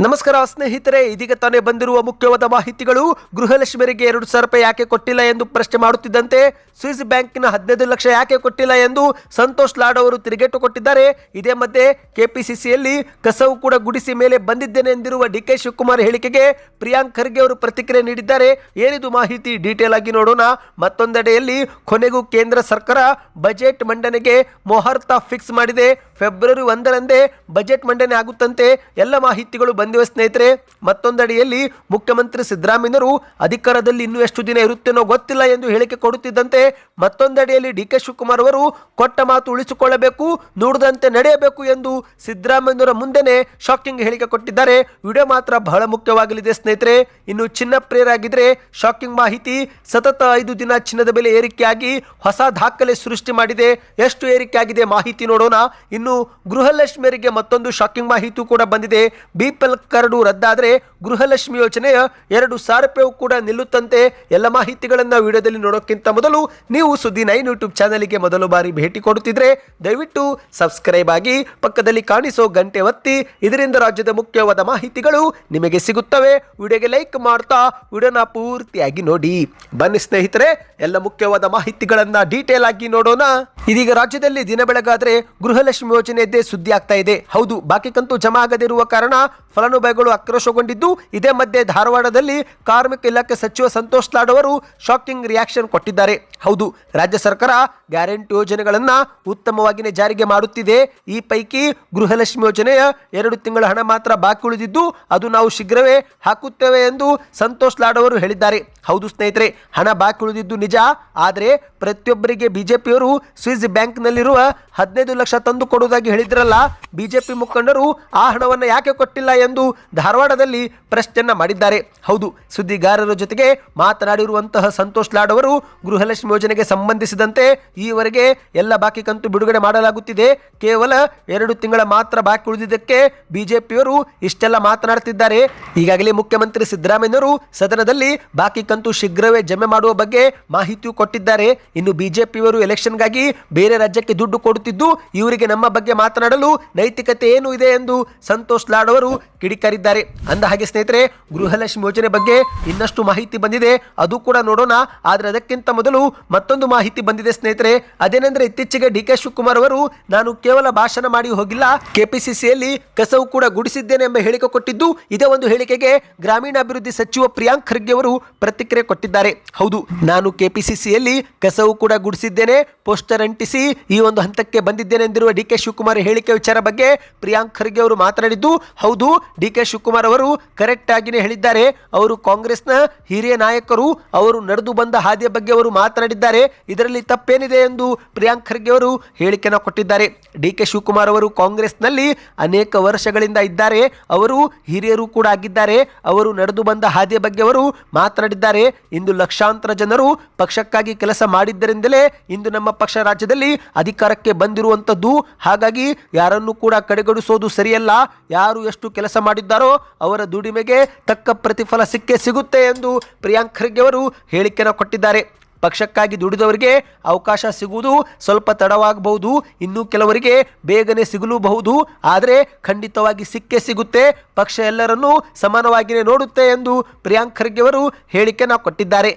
ನಮಸ್ಕಾರ ಸ್ನೇಹಿತರೆ, ಇದೀಗ ತಾನೇ ಬಂದಿರುವ ಮುಖ್ಯವಾದ ಮಾಹಿತಿಗಳು. ಗೃಹಲಕ್ಷ್ಮಿಯರಿಗೆ 2,000 ರೂಪಾಯಿ ಯಾಕೆ ಕೊಟ್ಟಿಲ್ಲ ಎಂದು ಪ್ರಶ್ನೆ ಮಾಡುತ್ತಿದ್ದಂತೆ ಸ್ವಿಸ್ ಬ್ಯಾಂಕಿನ 15 ಲಕ್ಷ ಯಾಕೆ ಕೊಟ್ಟಿಲ್ಲ ಎಂದು ಸಂತೋಷ್ ಲಾಡ್ ಅವರು ತಿರುಗೇಟು ಕೊಟ್ಟಿದ್ದಾರೆ. ಇದೇ ಮಧ್ಯೆ ಕೆಪಿಸಿಸಿಯಲ್ಲಿ ಕಸವು ಕೂಡ ಗುಡಿಸಿ ಮೇಲೆ ಬಂದಿದ್ದೇನೆ ಎಂದಿರುವ ಡಿಕೆ ಶಿವಕುಮಾರ್ ಹೇಳಿಕೆಗೆ ಪ್ರಿಯಾಂಕ್ ಖರ್ಗೆ ಅವರು ಪ್ರತಿಕ್ರಿಯೆ ನೀಡಿದ್ದಾರೆ. ಏನಿದು ಮಾಹಿತಿ ಡೀಟೇಲ್ ಆಗಿ ನೋಡೋಣ. ಮತ್ತೊಂದೆಡೆಯಲ್ಲಿ ಕೊನೆಗೂ ಕೇಂದ್ರ ಸರ್ಕಾರ ಬಜೆಟ್ ಮಂಡನೆಗೆ ಮುಹೂರ್ತ ಫಿಕ್ಸ್ ಮಾಡಿದೆ. ಫೆಬ್ರವರಿ 1ರಂದೇ ಬಜೆಟ್ ಮಂಡನೆ ಆಗುತ್ತಂತೆ. ಎಲ್ಲ ಮಾಹಿತಿಗಳು ಬಂದಿವೆ ಸ್ನೇಹಿತರೆ. ಮತ್ತೊಂದೆಡೆಯಲ್ಲಿ ಮುಖ್ಯಮಂತ್ರಿ ಸಿದ್ದರಾಮಯ್ಯರು ಅಧಿಕಾರದಲ್ಲಿ ಇನ್ನೂ ಎಷ್ಟು ದಿನ ಇರುತ್ತೇನೋ ಗೊತ್ತಿಲ್ಲ ಎಂದು ಹೇಳಿಕೆ ಕೊಡುತ್ತಿದ್ದಂತೆ ಮತ್ತೊಂದೆಡೆಯಲ್ಲಿ ಡಿಕೆ ಶಿವಕುಮಾರ್ ಅವರು ಕೊಟ್ಟ ಮಾತು ಉಳಿಸಿಕೊಳ್ಳಬೇಕು, ನುಡಿದಂತೆ ನಡೆಯಬೇಕು ಎಂದು ಸಿದ್ದರಾಮಯ್ಯರ ಮುಂದೆನೆ ಶಾಕಿಂಗ್ ಹೇಳಿಕೆ ಕೊಟ್ಟಿದ್ದಾರೆ. ವಿಡಿಯೋ ಮಾತ್ರ ಬಹಳ ಮುಖ್ಯವಾಗಲಿದೆ ಸ್ನೇಹಿತರೆ. ಇನ್ನು ಚಿನ್ನ ಪ್ರಿಯರಾಗಿದ್ರೆ ಶಾಕಿಂಗ್ ಮಾಹಿತಿ. ಸತತ 5 ದಿನ ಚಿನ್ನದ ಬೆಲೆ ಏರಿಕೆಯಾಗಿ ಹೊಸ ದಾಖಲೆ ಸೃಷ್ಟಿ ಮಾಡಿದೆ. ಎಷ್ಟು ಏರಿಕೆ ಆಗಿದೆ ಮಾಹಿತಿ ನೋಡೋಣ. ಇನ್ನು ಗೃಹಲಕ್ಷ್ಮಿಯರಿಗೆ ಮತ್ತೊಂದು ಶಾಕಿಂಗ್ ಮಾಹಿತಿ ಕೂಡ ಬಂದಿದೆ. ಬಿಪಿಎಲ್ ಕಾರ್ಡು ರದ್ದಾದರೆ ಗೃಹಲಕ್ಷ್ಮಿ ಯೋಜನೆಯ 2,000 ರೂಪಾಯಿ ಕೂಡ ನಿಲ್ಲುತ್ತಂತೆ. ಎಲ್ಲ ಮಾಹಿತಿಗಳನ್ನ ವಿಡಿಯೋದಲ್ಲಿ ನೋಡೋಕ್ಕಿಂತ ಮೊದಲು ನೀವು ಸುದ್ದಿ 9 ಯೂಟ್ಯೂಬ್ ಚಾನೆಲ್ಗೆ ಮೊದಲ ಬಾರಿ ಭೇಟಿ ಕೊಡುತ್ತಿದ್ರೆ ದಯವಿಟ್ಟು ಸಬ್ಸ್ಕ್ರೈಬ್ ಆಗಿ ಪಕ್ಕದಲ್ಲಿ ಕಾಣಿಸೋ ಗಂಟೆ ಒತ್ತಿ. ಇದರಿಂದ ರಾಜ್ಯದ ಮುಖ್ಯವಾದ ಮಾಹಿತಿಗಳು ನಿಮಗೆ ಸಿಗುತ್ತವೆ. ವಿಡಿಯೋಗೆ ಲೈಕ್ ಮಾಡ್ತಾ ವಿಡಿಯೋನ ಪೂರ್ತಿಯಾಗಿ ನೋಡಿ. ಬನ್ನಿ ಸ್ನೇಹಿತರೆ, ಎಲ್ಲ ಮುಖ್ಯವಾದ ಮಾಹಿತಿಗಳನ್ನ ಡೀಟೇಲ್ ಆಗಿ ನೋಡೋಣ. ಇದೀಗ ರಾಜ್ಯದಲ್ಲಿ ದಿನ ಬೆಳಗಾದ್ರೆ ಗೃಹಲಕ್ಷ್ಮಿ ಯೋಜನೆಯದ್ದೇ ಸುದ್ದಿ ಆಗ್ತಾ ಇದೆ. ಹೌದು, ಬಾಕಿ ಕಂತು ಜಮಾ ಆಗದಿರುವ ಕಾರಣ ಫಲಾನುಭವಿಗಳು ಆಕ್ರೋಶಗೊಂಡಿದ್ದು, ಇದೇ ಮಧ್ಯೆ ಧಾರವಾಡದಲ್ಲಿ ಕಾರ್ಮಿಕ ಇಲಾಖೆ ಸಚಿವ ಸಂತೋಷ್ ಲಾಡ್ ಅವರು ಶಾಕಿಂಗ್ ರಿಯಾಕ್ಷನ್ ಕೊಟ್ಟಿದ್ದಾರೆ. ಹೌದು, ರಾಜ್ಯ ಸರ್ಕಾರ ಗ್ಯಾರಂಟಿ ಯೋಜನೆಗಳನ್ನ ಉತ್ತಮವಾಗಿಯೇ ಜಾರಿಗೆ ಮಾಡುತ್ತಿದೆ. ಈ ಪೈಕಿ ಗೃಹಲಕ್ಷ್ಮಿ ಯೋಜನೆಯ 2 ತಿಂಗಳ ಹಣ ಮಾತ್ರ ಬಾಕಿ ಉಳಿದಿದ್ದು ಅದು ನಾವು ಶೀಘ್ರವೇ ಹಾಕುತ್ತೇವೆ ಎಂದು ಸಂತೋಷ್ ಲಾಡ್ ಅವರು ಹೇಳಿದ್ದಾರೆ. ಹೌದು ಸ್ನೇಹಿತರೆ, ಹಣ ಬಾಕಿ ಉಳಿದಿದ್ದು ನಿಜ. ಆದರೆ ಪ್ರತಿಯೊಬ್ಬರಿಗೆ ಬಿಜೆಪಿಯವರು ಸ್ವಿಸ್ ಬ್ಯಾಂಕ್ನಲ್ಲಿರುವ 15 ಲಕ್ಷ ತಂದು ಕೊಡುವುದಾಗಿ ಹೇಳಿದ್ರಲ್ಲ, ಬಿಜೆಪಿ ಮುಖಂಡರು ಆ ಹಣವನ್ನು ಯಾಕೆ ಕೊಟ್ಟಿಲ್ಲ ಎಂದು ಧಾರವಾಡದಲ್ಲಿ ಪ್ರಶ್ನೆಯನ್ನ ಮಾಡಿದ್ದಾರೆ. ಹೌದು, ಸುದ್ದಿಗಾರರ ಜೊತೆಗೆ ಮಾತನಾಡಿರುವಂತಹ ಸಂತೋಷ್ ಲಾಡ್ ಅವರು ಗೃಹಲಕ್ಷ್ಮಿ ಯೋಜನೆಗೆ ಸಂಬಂಧಿಸಿದಂತೆ ಈವರೆಗೆ ಎಲ್ಲ ಬಾಕಿ ಕಂತು ಬಿಡುಗಡೆ ಮಾಡಲಾಗುತ್ತಿದೆ. ಕೇವಲ 2 ತಿಂಗಳ ಮಾತ್ರ ಬಾಕಿ ಉಳಿದಿದ್ದಕ್ಕೆ ಬಿಜೆಪಿಯವರು ಇಷ್ಟೆಲ್ಲ ಮಾತನಾಡುತ್ತಿದ್ದಾರೆ. ಈಗಾಗಲೇ ಮುಖ್ಯಮಂತ್ರಿ ಸಿದ್ದರಾಮಯ್ಯರು ಸದನದಲ್ಲಿ ಬಾಕಿ ಕಂತು ಶೀಘ್ರವೇ ಜಮೆ ಮಾಡುವ ಬಗ್ಗೆ ಮಾಹಿತಿಯು ಕೊಟ್ಟಿದ್ದಾರೆ. ಇನ್ನು ಬಿಜೆಪಿಯವರು ಎಲೆಕ್ಷನ್ಗಾಗಿ ಬೇರೆ ರಾಜ್ಯಕ್ಕೆ ದುಡ್ಡು ಕೊಡುತ್ತಿದ್ದು ಇವರಿಗೆ ನಮ್ಮ ಬಗ್ಗೆ ಮಾತನಾಡಲು ನೈತಿಕತೆ ಏನು ಇದೆ ಎಂದು ಸಂತೋಷ್ ಲಾಡ್ ಅವರು ಕಿಡಿಕಾರಿದ್ದಾರೆ. ಅಂದ ಹಾಗೆ ಸ್ನೇಹಿತರೆ, ಗೃಹಲಕ್ಷ್ಮಿ ಯೋಜನೆ ಬಗ್ಗೆ ಇನ್ನಷ್ಟು ಮಾಹಿತಿ ಬಂದಿದೆ, ಅದು ಕೂಡ ನೋಡೋಣ. ಆದರೆ ಅದಕ್ಕಿಂತ ಮೊದಲು ಮತ್ತೊಂದು ಮಾಹಿತಿ ಬಂದಿದೆ ಸ್ನೇಹಿತರೆ. ಅದೇನೆಂದ್ರೆ ಇತ್ತೀಚೆಗೆ ಡಿಕೆ ಶಿವಕುಮಾರ್ ಅವರು ನಾನು ಕೇವಲ ಭಾಷಣ ಮಾಡಿ ಹೋಗಿಲ್ಲ, ಕೆಪಿಸಿಸಿಯಲ್ಲಿ ಕಸವು ಕೂಡ ಗುಡಿಸಿದ್ದೇನೆ ಎಂಬ ಹೇಳಿಕೆ ಕೊಟ್ಟಿದ್ದು. ಇದೇ ಒಂದು ಹೇಳಿಕೆಗೆ ಗ್ರಾಮೀಣಾಭಿವೃದ್ಧಿ ಸಚಿವ ಪ್ರಿಯಾಂಕ್ ಖರ್ಗೆ ಅವರು ಪ್ರತಿಕ್ರಿಯೆ ಕೊಟ್ಟಿದ್ದಾರೆ. ಹೌದು, ನಾನು ಕೆಪಿಸಿಸಿಯಲ್ಲಿ ಕಸವು ಕೂಡ ಗುಡಿಸಿದ್ದೇನೆ, ಪೋಸ್ಟರ್ ಅಂಟಿಸಿ ಈ ಒಂದು ಹಂತಕ್ಕೆ ಬಂದಿದ್ದೇನೆ ಎಂದಿರುವ ಡಿಕೆ ಶಿವಕುಮಾರ್ ಹೇಳಿಕೆ ವಿಚಾರ ಬಗ್ಗೆ ಪ್ರಿಯಾಂಕ್ ಖರ್ಗೆ ಅವರು ಮಾತನಾಡಿದ್ದು. ಹೌದು, ಡಿಕೆ ಶಿವಕುಮಾರ್ ಅವರು ಕರೆಕ್ಟ್ ಆಗಿನೇ ಹೇಳಿದ್ದಾರೆ. ಅವರು ಕಾಂಗ್ರೆಸ್ನ ಹಿರಿಯ ನಾಯಕರು, ಅವರು ನಡೆದು ಬಂದ ಹಾದಿಯ ಬಗ್ಗೆ ಅವರು ಮಾತನಾಡಿದ್ದಾರೆ. ಇದರಲ್ಲಿ ತಪ್ಪೇನಿದೆ ಎಂದು ಪ್ರಿಯಾಂಕ್ ಖರ್ಗೆ ಅವರು ಹೇಳಿಕೆಯನ್ನು ಕೊಟ್ಟಿದ್ದಾರೆ. ಡಿಕೆ ಶಿವಕುಮಾರ್ ಅವರು ಕಾಂಗ್ರೆಸ್ನಲ್ಲಿ ಅನೇಕ ವರ್ಷಗಳಿಂದ ಇದ್ದಾರೆ, ಅವರು ಹಿರಿಯರು ಕೂಡ ಆಗಿದ್ದಾರೆ. ಅವರು ನಡೆದು ಬಂದ ಹಾದಿಯ ಬಗ್ಗೆ ಅವರು ಮಾತನಾಡಿದ್ದಾರೆ. ಇಂದು ಲಕ್ಷಾಂತರ ಜನರು ಪಕ್ಷಕ್ಕಾಗಿ ಕೆಲಸ ಮಾಡಿದ್ದರಿಂದಲೇ ಇಂದು ನಮ್ಮ ಪಕ್ಷ ರಾಜ್ಯದಲ್ಲಿ ಅಧಿಕಾರಕ್ಕೆ ಬಂದಿರುವಂತದ್ದು. ಹಾಗಾಗಿ ಯಾರನ್ನು ಕೂಡ ಕಡೆಗಣಿಸೋದು ಸರಿಯಲ್ಲ. ಯಾರು ಎಷ್ಟು ಕೆಲಸ ಮಾಡಿದ್ದಾರೋ ಅವರ ದುಡಿಮೆಗೆ ತಕ್ಕ ಪ್ರತಿಫಲ ಸಿಗುತ್ತೆ ಎಂದು ಪ್ರಿಯಾಂಕ್ ಖರ್ಗೆ ಅವರು ಹೇಳಿಕೆಯನ್ನು ಕೊಟ್ಟಿದ್ದಾರೆ. ಪಕ್ಷಕ್ಕಾಗಿ ದುಡಿದವರಿಗೆ ಅವಕಾಶ ಸಿಗುವುದು ಸ್ವಲ್ಪ ತಡವಾಗಬಹುದು, ಇನ್ನು ಕೆಲವರಿಗೆ ಬೇಗನೆ ಸಿಗಲೂಬಹುದು. ಆದರೆ ಖಂಡಿತವಾಗಿ ಸಿಗುತ್ತೆ. ಪಕ್ಷ ಎಲ್ಲರನ್ನೂ ಸಮಾನವಾಗಿಯೇ ನೋಡುತ್ತೆ ಎಂದು ಪ್ರಿಯಾಂಕ್ ಖರ್ಗೆ ಅವರು ಹೇಳಿಕೆಯನ್ನು ಕೊಟ್ಟಿದ್ದಾರೆ.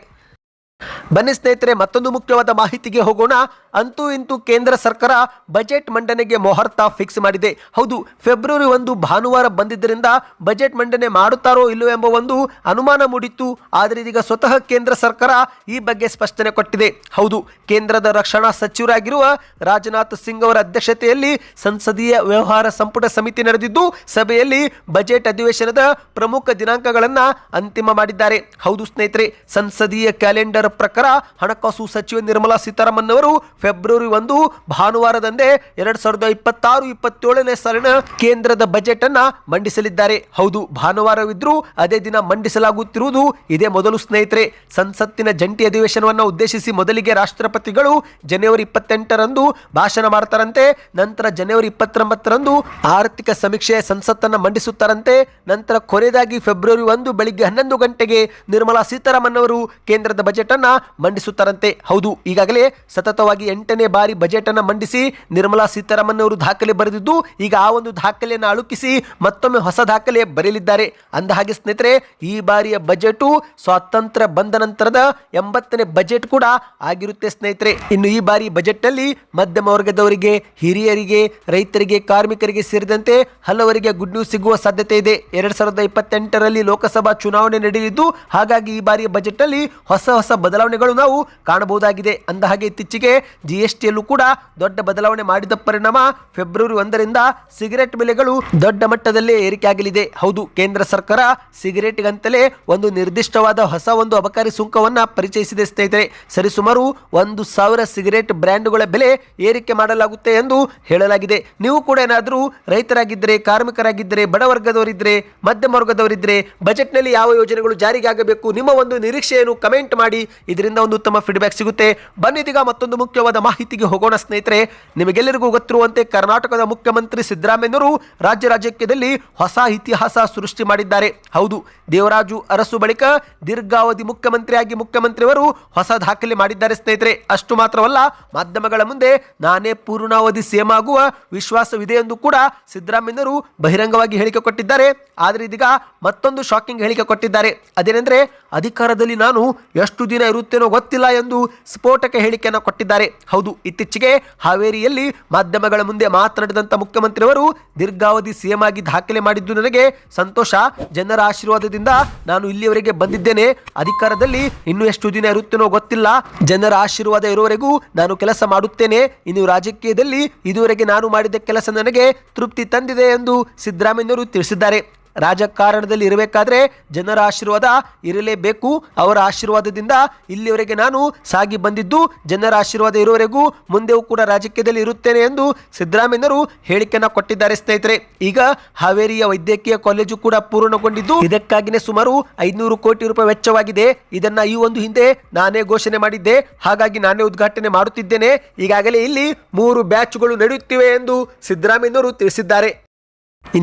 ಬನ್ನಿ ಸ್ನೇಹಿತರೆ, ಮತ್ತೊಂದು ಮುಖ್ಯವಾದ ಮಾಹಿತಿಗೆ ಹೋಗೋಣ. ಅಂತೂ ಇಂತೂ ಕೇಂದ್ರ ಸರ್ಕಾರ ಬಜೆಟ್ ಮಂಡನೆಗೆ ಮುಹೂರ್ತ ಫಿಕ್ಸ್ ಮಾಡಿದೆ. ಹೌದು, ಫೆಬ್ರವರಿ 1 ಭಾನುವಾರ ಬಂದಿದ್ದರಿಂದ ಬಜೆಟ್ ಮಂಡನೆ ಮಾಡುತ್ತಾರೋ ಇಲ್ಲವೋ ಎಂಬ ಒಂದು ಅನುಮಾನ ಮೂಡಿತ್ತು. ಆದರೆ ಇದೀಗ ಸ್ವತಃ ಕೇಂದ್ರ ಸರ್ಕಾರ ಈ ಬಗ್ಗೆ ಸ್ಪಷ್ಟನೆ ಕೊಟ್ಟಿದೆ. ಹೌದು, ಕೇಂದ್ರದ ರಕ್ಷಣಾ ಸಚಿವರಾಗಿರುವ ರಾಜನಾಥ್ ಸಿಂಗ್ ಅವರ ಅಧ್ಯಕ್ಷತೆಯಲ್ಲಿ ಸಂಸದೀಯ ವ್ಯವಹಾರ ಸಂಪುಟ ಸಮಿತಿ ನಡೆದಿದ್ದು, ಸಭೆಯಲ್ಲಿ ಬಜೆಟ್ ಅಧಿವೇಶನದ ಪ್ರಮುಖ ದಿನಾಂಕಗಳನ್ನು ಅಂತಿಮ ಮಾಡಿದ್ದಾರೆ. ಹೌದು ಸ್ನೇಹಿತರೆ, ಸಂಸದೀಯ ಕ್ಯಾಲೆಂಡರ್ ಪ್ರಕಾರ ಹಣಕಾಸು ಸಚಿವೆ ನಿರ್ಮಲಾ ಸೀತಾರಾಮನ್ ಅವರು ಫೆಬ್ರವರಿ 1 ಭಾನುವಾರದಂದೇ 2026-27ನೇ ಸಾಲಿನ ಕೇಂದ್ರದ ಬಜೆಟ್ ಅನ್ನ ಮಂಡಿಸಲಿದ್ದಾರೆ. ಹೌದು, ಭಾನುವಾರವಿದ್ರೂ ಅದೇ ದಿನ ಮಂಡಿಸಲಾಗುತ್ತಿರುವುದು ಇದೇ ಮೊದಲು ಸ್ನೇಹಿತರೆ. ಸಂಸತ್ತಿನ ಜಂಟಿ ಅಧಿವೇಶನವನ್ನು ಉದ್ದೇಶಿಸಿ ಮೊದಲಿಗೆ ರಾಷ್ಟ್ರಪತಿಗಳು ಜನವರಿ 28ರಂದು ಭಾಷಣ ಮಾಡ್ತಾರಂತೆ. ನಂತರ ಜನವರಿ 29ರಂದು ಆರ್ಥಿಕ ಸಮೀಕ್ಷೆಯ ಸಂಸತ್ತನ್ನು ಮಂಡಿಸುತ್ತಾರಂತೆ. ನಂತರ ಕೊನೆಯದಾಗಿ ಫೆಬ್ರವರಿ 1 ಬೆಳಿಗ್ಗೆ 11 ಗಂಟೆಗೆ ನಿರ್ಮಲಾ ಸೀತಾರಾಮನ್ ಅವರು ಕೇಂದ್ರದ ಬಜೆಟ್ ಅನ್ನ ಮಂಡಿಸುತ್ತಾರಂತೆ. ಹೌದು, ಈಗಾಗಲೇ ಸತತವಾಗಿ 8ನೇ ಬಾರಿ ಬಜೆಟ್ ಅನ್ನ ಮಂಡಿಸಿ ನಿರ್ಮಲಾ ಸೀತಾರಾಮನ್ ಅವರು ದಾಖಲೆ ಬರೆದಿದ್ದು, ಈಗ ಆ ಒಂದು ದಾಖಲೆಯನ್ನು ಅಳುಕಿಸಿ ಮತ್ತೊಮ್ಮೆ ಹೊಸ ದಾಖಲೆ ಬರೆಯಲಿದ್ದಾರೆ. ಅಂದ ಹಾಗೆ ಸ್ನೇಹಿತರೆ, ಈ ಬಾರಿಯ ಬಜೆಟ್ ಸ್ವಾತಂತ್ರ್ಯ ಬಂದ ನಂತರದ 80ನೇ ಬಜೆಟ್ ಕೂಡ ಆಗಿರುತ್ತೆ ಸ್ನೇಹಿತರೆ. ಇನ್ನು ಈ ಬಾರಿ ಬಜೆಟ್ ನಲ್ಲಿ ಮಧ್ಯಮ ವರ್ಗದವರಿಗೆ, ಹಿರಿಯರಿಗೆ, ರೈತರಿಗೆ, ಕಾರ್ಮಿಕರಿಗೆ ಸೇರಿದಂತೆ ಹಲವರಿಗೆ ಗುಡ್ ನ್ಯೂಸ್ ಸಿಗುವ ಸಾಧ್ಯತೆ ಇದೆ. 2028ರಲ್ಲಿ ಲೋಕಸಭಾ ಚುನಾವಣೆ ನಡೆಯಲಿದ್ದು, ಹಾಗಾಗಿ ಈ ಬಾರಿಯ ಬಜೆಟ್ ನಲ್ಲಿ ಹೊಸ ಹೊಸ ಬದಲಾವಣೆಗಳು ನಾವು ಕಾಣಬಹುದಾಗಿದೆ. ಅಂದ ಹಾಗೆ ಇತ್ತೀಚೆಗೆ ಜಿಎಸ್ಟಿಯಲ್ಲೂ ಕೂಡ ದೊಡ್ಡ ಬದಲಾವಣೆ ಮಾಡಿದ ಪರಿಣಾಮ ಫೆಬ್ರವರಿ 1ರಿಂದ ಸಿಗರೆಟ್ ಬೆಲೆಗಳು ದೊಡ್ಡ ಮಟ್ಟದಲ್ಲಿ ಏರಿಕೆ ಆಗಲಿದೆ. ಹೌದು, ಕೇಂದ್ರ ಸರ್ಕಾರ ಸಿಗರೆಟ್ಗಂತಲೇ ಒಂದು ನಿರ್ದಿಷ್ಟವಾದ ಹೊಸ ಒಂದು ಅಬಕಾರಿ ಸುಂಕವನ್ನ ಪರಿಚಯಿಸಿದೆ ಸ್ನೇಹಿತರೆ. ಸರಿಸುಮಾರು 1,000 ಸಿಗರೆಟ್ ಬ್ರ್ಯಾಂಡ್ಗಳ ಬೆಲೆ ಏರಿಕೆ ಮಾಡಲಾಗುತ್ತೆ ಎಂದು ಹೇಳಲಾಗಿದೆ. ನೀವು ಕೂಡ ಏನಾದರೂ ರೈತರಾಗಿದ್ದರೆ, ಕಾರ್ಮಿಕರಾಗಿದ್ದರೆ, ಬಡವರ್ಗದವರಿದ್ದರೆ, ಮಧ್ಯಮ ವರ್ಗದವರಿದ್ದರೆ ಬಜೆಟ್ ನಲ್ಲಿ ಯಾವ ಯೋಜನೆಗಳು ಜಾರಿಗೆ ಆಗಬೇಕು, ನಿಮ್ಮ ಒಂದು ನಿರೀಕ್ಷೆಯನ್ನು ಕಮೆಂಟ್ ಮಾಡಿ. ಇದರಿಂದ ಒಂದು ಉತ್ತಮ ಫೀಡ್ಬ್ಯಾಕ್ ಸಿಗುತ್ತೆ. ಬನ್ನಿದೀಗ ಮತ್ತೊಂದು ಮುಖ್ಯವಾದ ಮಾಹಿತಿಗೆ ಹೋಗೋಣ ಸ್ನೇಹಿತರೆ. ನಿಮಗೆಲ್ಲರಿಗೂ ಗೊತ್ತಿರುವಂತೆ ಕರ್ನಾಟಕದ ಮುಖ್ಯಮಂತ್ರಿ ಸಿದ್ದರಾಮಯ್ಯನವರು ರಾಜ್ಯದಲ್ಲಿ ಹೊಸ ಇತಿಹಾಸ ಸೃಷ್ಟಿ ಮಾಡಿದ್ದಾರೆ. ಹೌದು, ದೇವರಾಜು ಅರಸು ಬಳಿಕ ದೀರ್ಘಾವಧಿ ಮುಖ್ಯಮಂತ್ರಿಯವರು ಹೊಸ ದಾಖಲೆ ಮಾಡಿದ್ದಾರೆ ಸ್ನೇಹಿತರೆ. ಅಷ್ಟು ಮಾತ್ರವಲ್ಲ, ಮಾಧ್ಯಮಗಳ ಮುಂದೆ ನಾನೇ ಪೂರ್ಣಾವಧಿ ಸಿಎಂ ಆಗುವ ವಿಶ್ವಾಸವಿದೆ ಎಂದು ಕೂಡ ಸಿದ್ದರಾಮಯ್ಯನವರು ಬಹಿರಂಗವಾಗಿ ಹೇಳಿಕೆ ಕೊಟ್ಟಿದ್ದಾರೆ. ಆದರೆ ಇದೀಗ ಮತ್ತೊಂದು ಶಾಕಿಂಗ್ ಹೇಳಿಕೆ ಕೊಟ್ಟಿದ್ದಾರೆ. ಅದೇನೆಂದ್ರೆ, ಅಧಿಕಾರದಲ್ಲಿ ನಾನು ಎಷ್ಟು ದಿನ ಇರುತ್ತೇನೋ ಗೊತ್ತಿಲ್ಲ ಎಂದು ಸ್ಫೋಟಕ ಹೇಳಿಕೆಯನ್ನು ಕೊಟ್ಟಿದ್ದಾರೆ. ಹೌದು, ಇತ್ತೀಚೆಗೆ ಹಾವೇರಿಯಲ್ಲಿ ಮಾಧ್ಯಮಗಳ ಮುಂದೆ ಮಾತನಾಡಿದಂತ ಮುಖ್ಯಮಂತ್ರಿಯವರು ದೀರ್ಘಾವಧಿ ಸಿಎಂ ಆಗಿ ದಾಖಲೆ ಮಾಡಿದ್ದು ನನಗೆ ಸಂತೋಷ. ಜನರ ಆಶೀರ್ವಾದದಿಂದ ನಾನು ಇಲ್ಲಿಯವರೆಗೆ ಬಂದಿದ್ದೇನೆ. ಅಧಿಕಾರದಲ್ಲಿ ಇನ್ನು ಎಷ್ಟು ದಿನ ಇರುತ್ತೇನೋ ಗೊತ್ತಿಲ್ಲ. ಜನರ ಆಶೀರ್ವಾದ ಇರುವವರೆಗೂ ನಾನು ಕೆಲಸ ಮಾಡುತ್ತೇನೆ. ಇನ್ನು ರಾಜಕೀಯದಲ್ಲಿ ಇದುವರೆಗೆ ನಾನು ಮಾಡಿದ ಕೆಲಸ ನನಗೆ ತೃಪ್ತಿ ತಂದಿದೆ ಎಂದು ಸಿದ್ದರಾಮಯ್ಯನವರು ತಿಳಿಸಿದ್ದಾರೆ. ರಾಜಕಾರಣದಲ್ಲಿ ಇರಬೇಕಾದ್ರೆ ಜನರ ಆಶೀರ್ವಾದ ಇರಲೇಬೇಕು. ಅವರ ಆಶೀರ್ವಾದದಿಂದ ಇಲ್ಲಿವರೆಗೆ ನಾನು ಸಾಗಿ ಬಂದಿದ್ದು, ಜನರ ಆಶೀರ್ವಾದ ಇರುವವರೆಗೂ ಮುಂದೆಯೂ ಕೂಡ ರಾಜಕೀಯದಲ್ಲಿ ಇರುತ್ತೇನೆ ಎಂದು ಸಿದ್ದರಾಮಯ್ಯನವರು ಹೇಳಿಕೆಯನ್ನು ಕೊಟ್ಟಿದ್ದಾರೆ ಸ್ನೇಹಿತರೆ. ಈಗ ಹಾವೇರಿಯ ವೈದ್ಯಕೀಯ ಕಾಲೇಜು ಕೂಡ ಪೂರ್ಣಗೊಂಡಿದ್ದು, ಇದಕ್ಕಾಗಿಯೇ ಸುಮಾರು 500 ಕೋಟಿ ರೂಪಾಯಿ ವೆಚ್ಚವಾಗಿದೆ. ಇದನ್ನ ಈ ಒಂದು ಹಿಂದೆ ನಾನೇ ಘೋಷಣೆ ಮಾಡಿದ್ದೆ, ಹಾಗಾಗಿ ನಾನೇ ಉದ್ಘಾಟನೆ ಮಾಡುತ್ತಿದ್ದೇನೆ. ಈಗಾಗಲೇ ಇಲ್ಲಿ 3 ಬ್ಯಾಚ್ಗಳು ನಡೆಯುತ್ತಿವೆ ಎಂದು ಸಿದ್ದರಾಮಯ್ಯನವರು ತಿಳಿಸಿದ್ದಾರೆ.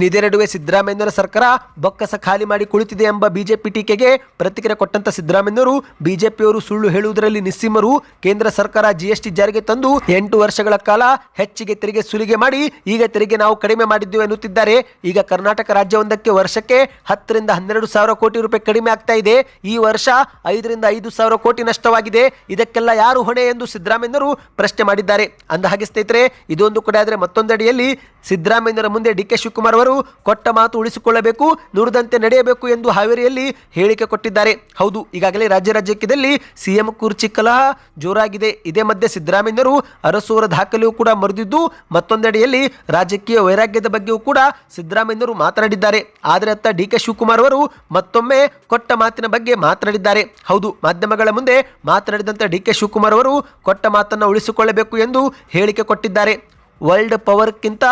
ಇದೇ ನಡುವೆ ಸಿದ್ದರಾಮಯ್ಯನವರ ಸರ್ಕಾರ ಬೊಕ್ಕಸ ಖಾಲಿ ಮಾಡಿ ಕುಳಿತಿದೆ ಎಂಬ ಬಿಜೆಪಿ ಟೀಕೆಗೆ ಪ್ರತಿಕ್ರಿಯೆ ಕೊಟ್ಟಂತ ಸಿದ್ದರಾಮಯ್ಯನವರು, ಬಿಜೆಪಿಯವರು ಸುಳ್ಳು ಹೇಳುವುದರಲ್ಲಿ ನಿಸ್ಸೀಮರು. ಕೇಂದ್ರ ಸರ್ಕಾರ ಜಿಎಸ್ಟಿ ಜಾರಿಗೆ ತಂದು 8 ವರ್ಷಗಳ ಕಾಲ ಹೆಚ್ಚಿಗೆ ತೆರಿಗೆ ಸುಲಿಗೆ ಮಾಡಿ ಈಗ ತೆರಿಗೆ ನಾವು ಕಡಿಮೆ ಮಾಡಿದ್ದೇವೆ ಎನ್ನುತ್ತಿದ್ದಾರೆ. ಈಗ ಕರ್ನಾಟಕ ರಾಜ್ಯವೊಂದಕ್ಕೆ ವರ್ಷಕ್ಕೆ 10 ರಿಂದ 12 ಸಾವಿರ ಕೋಟಿ ರೂಪಾಯಿ ಕಡಿಮೆ ಆಗ್ತಾ ಇದೆ. ಈ ವರ್ಷ 5 ರಿಂದ 5 ಸಾವಿರ ಕೋಟಿ ನಷ್ಟವಾಗಿದೆ. ಇದಕ್ಕೆಲ್ಲ ಯಾರು ಹೊಣೆ ಎಂದು ಸಿದ್ದರಾಮಯ್ಯನವರು ಪ್ರಶ್ನೆ ಮಾಡಿದ್ದಾರೆ. ಅಂದ ಹಾಗೆ ಸ್ನೇಹಿತರೆ, ಇದೊಂದು ಕಡೆ ಆದರೆ ಮತ್ತೊಂದೆಡೆಯಲ್ಲಿ ಸಿದ್ದರಾಮಯ್ಯನವರ ಮುಂದೆ ಡಿ ಕೆ ಶಿವಕುಮಾರ್ ಅವರು ಕೊಟ್ಟ ಮಾತು ಉಳಿಸಿಕೊಳ್ಳಬೇಕು, ನುಡಿದಂತೆ ನಡೆಯಬೇಕು ಎಂದು ಹಾವೇರಿಯಲ್ಲಿ ಹೇಳಿಕೆ ಕೊಟ್ಟಿದ್ದಾರೆ. ಹೌದು, ಈಗಾಗಲೇ ರಾಜ್ಯದಲ್ಲಿ ಸಿಎಂ ಕುರ್ಚಿ ಕಲಹ ಜೋರಾಗಿದೆ. ಇದೇ ಮಧ್ಯೆ ಸಿದ್ದರಾಮಯ್ಯನವರು ಅರಸೂರ ದಾಖಲೆಯೂ ಕೂಡ ಮರೆದಿದ್ದು, ಮತ್ತೊಂದೆಡೆಯಲ್ಲಿ ರಾಜಕೀಯ ವೈರಾಗ್ಯದ ಬಗ್ಗೆಯೂ ಕೂಡ ಸಿದ್ದರಾಮಯ್ಯನವರು ಮಾತನಾಡಿದ್ದಾರೆ. ಆದರೆ ಅತ್ತ ಡಿ ಕೆ ಶಿವಕುಮಾರ್ ಅವರು ಮತ್ತೊಮ್ಮೆ ಕೊಟ್ಟ ಮಾತಿನ ಬಗ್ಗೆ ಮಾತನಾಡಿದ್ದಾರೆ. ಹೌದು, ಮಾಧ್ಯಮಗಳ ಮುಂದೆ ಮಾತನಾಡಿದಂತ ಡಿ ಕೆ ಶಿವಕುಮಾರ್ ಅವರು ಕೊಟ್ಟ ಮಾತನ್ನು ಉಳಿಸಿಕೊಳ್ಳಬೇಕು ಎಂದು ಹೇಳಿಕೆ ಕೊಟ್ಟಿದ್ದಾರೆ. ವರ್ಲ್ಡ್ ಪವರ್ಕ್ಕಿಂತ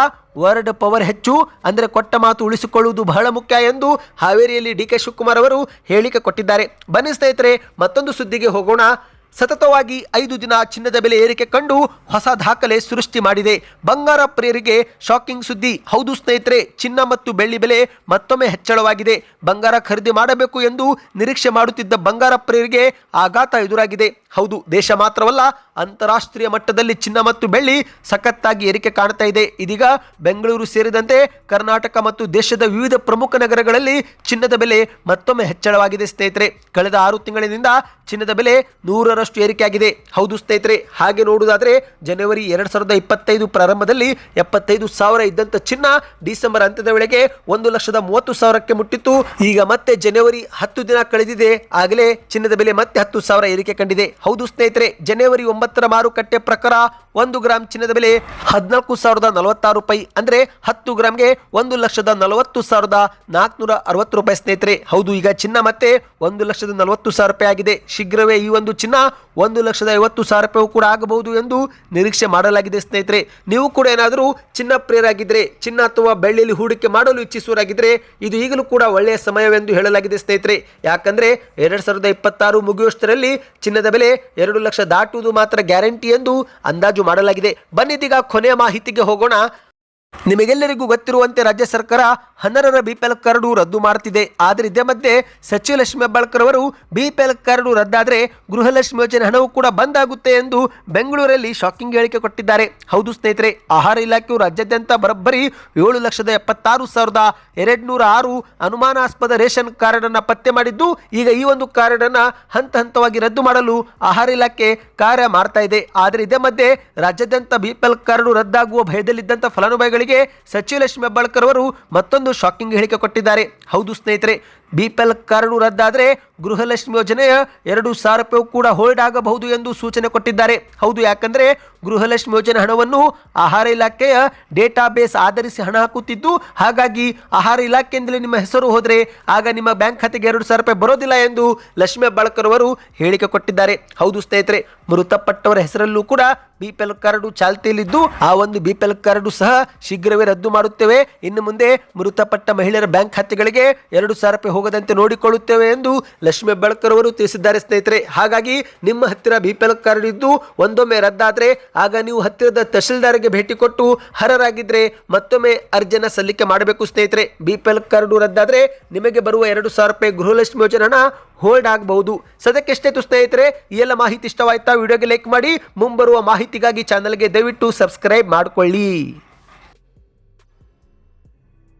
ವರ್ಡ್ ಪವರ್ ಹೆಚ್ಚು, ಅಂದರೆ ಕೊಟ್ಟ ಮಾತು ಉಳಿಸಿಕೊಳ್ಳುವುದು ಬಹಳ ಮುಖ್ಯ ಎಂದು ಹಾವೇರಿಯಲ್ಲಿ ಡಿ ಕೆ ಶಿವಕುಮಾರ್ ಅವರು ಹೇಳಿಕೆ ಕೊಟ್ಟಿದ್ದಾರೆ. ಬನ್ನಿ ಸ್ನೇಹಿತರೆ, ಮತ್ತೊಂದು ಸುದ್ದಿಗೆ ಹೋಗೋಣ. ಸತತವಾಗಿ 5 ದಿನ ಚಿನ್ನದ ಬೆಲೆ ಏರಿಕೆ ಕಂಡು ಹೊಸ ದಾಖಲೆ ಸೃಷ್ಟಿ ಮಾಡಿದೆ. ಬಂಗಾರ ಪ್ರಿಯರಿಗೆ ಶಾಕಿಂಗ್ ಸುದ್ದಿ. ಹೌದು ಸ್ನೇಹಿತರೆ, ಚಿನ್ನ ಮತ್ತು ಬೆಳ್ಳಿ ಬೆಲೆ ಮತ್ತೊಮ್ಮೆ ಹೆಚ್ಚಳವಾಗಿದೆ. ಬಂಗಾರ ಖರೀದಿ ಮಾಡಬೇಕು ಎಂದು ನಿರೀಕ್ಷೆ ಮಾಡುತ್ತಿದ್ದ ಬಂಗಾರ ಪ್ರಿಯರಿಗೆ ಆಘಾತ ಎದುರಾಗಿದೆ. ಹೌದು, ದೇಶ ಮಾತ್ರವಲ್ಲ, ಅಂತಾರಾಷ್ಟ್ರೀಯ ಮಟ್ಟದಲ್ಲಿ ಚಿನ್ನ ಮತ್ತು ಬೆಳ್ಳಿ ಸಖತ್ತಾಗಿ ಏರಿಕೆ ಕಾಣ್ತಾ ಇದೆ. ಇದೀಗ ಬೆಂಗಳೂರು ಸೇರಿದಂತೆ ಕರ್ನಾಟಕ ಮತ್ತು ದೇಶದ ವಿವಿಧ ಪ್ರಮುಖ ನಗರಗಳಲ್ಲಿ ಚಿನ್ನದ ಬೆಲೆ ಮತ್ತೊಮ್ಮೆ ಹೆಚ್ಚಳವಾಗಿದೆ ಸ್ನೇಹಿತರೆ. ಕಳೆದ 6 ತಿಂಗಳಿನಿಂದ ಚಿನ್ನದ ಬೆಲೆ 100ರಷ್ಟು ಏರಿಕೆಯಾಗಿದೆ. ಹೌದು ಸ್ನೇಹಿತರೆ, ಹಾಗೆ ನೋಡುವುದಾದರೆ ಜನವರಿ 2025 ಪ್ರಾರಂಭದಲ್ಲಿ 75,000 ಇದ್ದಂತ ಚಿನ್ನ ಡಿಸೆಂಬರ್ ಅಂತ್ಯದ ವೇಳೆಗೆ 1,30,000ಕ್ಕೆ ಮುಟ್ಟಿತ್ತು. ಈಗ ಮತ್ತೆ ಜನವರಿ 10 ದಿನ ಕಳೆದಿದೆ, ಆಗಲೇ ಚಿನ್ನದ ಬೆಲೆ ಮತ್ತೆ 10,000 ಏರಿಕೆ ಕಂಡಿದೆ. ಹೌದು ಸ್ನೇಹಿತರೆ, ಜನವರಿ 9ರ ಮಾರುಕಟ್ಟೆ ಪ್ರಕಾರ 1 ಗ್ರಾಂ ಚಿನ್ನದ ಬೆಲೆ 14,046 ರೂಪಾಯಿ, ಅಂದ್ರೆ 10 ಗ್ರಾಂಗೆ 1,40,460 ರೂಪಾಯಿ ಸ್ನೇಹಿತರೆ. ಹೌದು, ಈಗ ಚಿನ್ನ ಮತ್ತೆ 1,40,000 ರೂಪಾಯಿ ಆಗಿದೆ. ಶೀಘ್ರವೇ ಈ ಒಂದು ಚಿನ್ನ 1,50,000 ರೂಪಾಯಿ ಕೂಡ ಆಗಬಹುದು ಎಂದು ನಿರೀಕ್ಷೆ ಮಾಡಲಾಗಿದೆ ಸ್ನೇಹಿತರೆ. ನೀವು ಕೂಡ ಏನಾದರೂ ಚಿನ್ನ ಪ್ರಿಯರಾಗಿದ್ದರೆ, ಚಿನ್ನ ಅಥವಾ ಬೆಳ್ಳಿಯಲ್ಲಿ ಹೂಡಿಕೆ ಮಾಡಲು ಇಚ್ಛಿಸುವರಾಗಿದ್ದರೆ ಇದು ಈಗಲೂ ಕೂಡ ಒಳ್ಳೆಯ ಸಮಯವೆಂದು ಹೇಳಲಾಗಿದೆ ಸ್ನೇಹಿತರೆ. ಯಾಕಂದ್ರೆ 2026 ಮುಗಿಯುವಷ್ಟರಲ್ಲಿ ಚಿನ್ನದ ಬೆಲೆ 2 ಲಕ್ಷ ದಾಟುವುದು ಮಾತ್ರ ಗ್ಯಾರಂಟಿ ಎಂದು ಅಂದಾಜು ಮಾಡಲಾಗಿದೆ. ಬನ್ನಿದೀಗ ಕೊನೆಯ ಮಾಹಿತಿಗೆ ಹೋಗೋಣ. ನಿಮಗೆಲ್ಲರಿಗೂ ಗೊತ್ತಿರುವಂತೆ ರಾಜ್ಯ ಸರ್ಕಾರ ಅನರ್ಹರ ಬಿಪಿಎಲ್ ಕಾರ್ಡು ರದ್ದು ಮಾಡುತ್ತಿದೆ. ಆದರೆ ಇದೇ ಮಧ್ಯೆ ಸಚಿವ ಲಕ್ಷ್ಮೀ ಹೆಬ್ಬಾಳ್ಕರ್ ಅವರು ಬಿಪಿಎಲ್ ಕಾರ್ಡು ರದ್ದಾದರೆ ಗೃಹಲಕ್ಷ್ಮಿ ಯೋಜನೆ ಹಣವು ಕೂಡ ಬಂದ್ ಆಗುತ್ತೆ ಎಂದು ಬೆಂಗಳೂರಲ್ಲಿ ಶಾಕಿಂಗ್ ಹೇಳಿಕೆ ಕೊಟ್ಟಿದ್ದಾರೆ. ಹೌದು ಸ್ನೇಹಿತರೆ, ಆಹಾರ ಇಲಾಖೆಯು ರಾಜ್ಯಾದ್ಯಂತ ಬರೋಬ್ಬರಿ 7,76,206 ಅನುಮಾನಾಸ್ಪದ ರೇಷನ್ ಕಾರ್ಡ್ ಅನ್ನು ಪತ್ತೆ ಮಾಡಿದ್ದು, ಈಗ ಈ ಒಂದು ಕಾರ್ಡ್ ಅನ್ನು ಹಂತ ಹಂತವಾಗಿ ರದ್ದು ಮಾಡಲು ಆಹಾರ ಇಲಾಖೆ ಕಾರ್ಯ ಮಾಡ್ತಾ ಇದೆ. ಆದರೆ ಇದೇ ಮಧ್ಯೆ ರಾಜ್ಯಾದ್ಯಂತ ಬಿಪಿಎಲ್ ಕಾರ್ಡು ರದ್ದಾಗುವ ಭಯದಲ್ಲಿದ್ದಂಥ ಫಲಾನುಭವಿಗಳಿಗೆ ಸಚಿವ ಲಕ್ಷ್ಮೀ ಹೆಬ್ಬಾಳ್ಕರ್ ಅವರು ಮತ್ತೊಂದು ಶಾಕಿಂಗ್ ಹೇಳಿಕೆ ಕೊಟ್ಟಿದ್ದಾರೆ. ಹೌದು ಸ್ನೇಹಿತರೆ, ಬಿಪಿಎಲ್ ಕಾರ್ಡು ರದ್ದಾದರೆ ಗೃಹಲಕ್ಷ್ಮಿ ಯೋಜನೆಯ 2,000 ರೂಪಾಯಿ ಕೂಡ ಹೋಲ್ಡ್ ಆಗಬಹುದು ಎಂದು ಸೂಚನೆ ಕೊಟ್ಟಿದ್ದಾರೆ. ಹೌದು, ಯಾಕಂದ್ರೆ ಗೃಹಲಕ್ಷ್ಮಿ ಯೋಜನೆ ಹಣವನ್ನು ಆಹಾರ ಇಲಾಖೆಯ ಡೇಟಾಬೇಸ್ ಆಧರಿಸಿ ಹಣ ಹಾಕುತ್ತಿದ್ದು, ಹಾಗಾಗಿ ಆಹಾರ ಇಲಾಖೆಯಿಂದಲೇ ನಿಮ್ಮ ಹೆಸರು ಹೋದರೆ ಆಗ ನಿಮ್ಮ ಬ್ಯಾಂಕ್ ಖಾತೆಗೆ 2,000 ರೂಪಾಯಿ ಬರೋದಿಲ್ಲ ಎಂದು ಲಕ್ಷ್ಮೀ ಹೆಬ್ಬಾಳ್ಕರ್ ಅವರು ಹೇಳಿಕೆ ಕೊಟ್ಟಿದ್ದಾರೆ. ಹೌದು ಸ್ನೇಹಿತರೆ, ಮೃತಪಟ್ಟವರ ಹೆಸರಲ್ಲೂ ಕೂಡ ಬಿಪಿಎಲ್ ಕಾರ್ಡು ಚಾಲ್ತಿಯಲ್ಲಿದ್ದು, ಆ ಒಂದು ಬಿಪಿಎಲ್ ಕಾರ್ಡು ಸಹ ಶೀಘ್ರವೇ ರದ್ದು ಮಾಡುತ್ತೇವೆ. ಇನ್ನು ಮುಂದೆ ಮೃತಪಟ್ಟ ಮಹಿಳೆಯರ ಬ್ಯಾಂಕ್ ಖಾತೆಗಳಿಗೆ 2,000 ರೂಪಾಯಿ ಹೋಗದಂತೆ ನೋಡಿಕೊಳ್ಳುತ್ತೇವೆ ಎಂದು ಲಕ್ಷ್ಮೀ ಹೆಬ್ಬಾಳ್ಕರ್ ಅವರು ತಿಳಿಸಿದ್ದಾರೆ ಸ್ನೇಹಿತರೆ. ಹಾಗಾಗಿ ನಿಮ್ಮ ಹತ್ತಿರ ಬಿಪಿಎಲ್ ಕಾರ್ಡ್ ಇದ್ದು ಒಂದೊಮ್ಮೆ ರದ್ದಾದ್ರೆ ಆಗ ನೀವು ಹತ್ತಿರದ ತಹಶೀಲ್ದಾರ್ಗೆ ಭೇಟಿ ಕೊಟ್ಟು ಅರ್ಹರಾಗಿದ್ರೆ ಮತ್ತೊಮ್ಮೆ ಅರ್ಜಿಯನ್ನು ಸಲ್ಲಿಕೆ ಮಾಡಬೇಕು ಸ್ನೇಹಿತರೆ. ಬಿಪಿಎಲ್ ಕಾರ್ಡು ರದ್ದಾದ್ರೆ ನಿಮಗೆ ಬರುವ 2,000 ರೂಪಾಯಿ ಗೃಹಲಕ್ಷ್ಮಿ ಯೋಜನೆ ಹಣ ಹೋಲ್ಡ್ ಆಗಬಹುದು. ಸದ್ಯಕ್ಕೆ ಎಷ್ಟಾಯ್ತು ಸ್ನೇಹಿತರೆ, ಈ ಎಲ್ಲ ಮಾಹಿತಿ ಇಷ್ಟವಾಯ್ತಾ? ವಿಡಿಯೋಗೆ ಲೈಕ್ ಮಾಡಿ. ಮುಂಬರುವ ಮಾಹಿತಿಗಾಗಿ ಚಾನಲ್ಗೆ ದಯವಿಟ್ಟು ಸಬ್ಸ್ಕ್ರೈಬ್ ಮಾಡಿಕೊಳ್ಳಿ.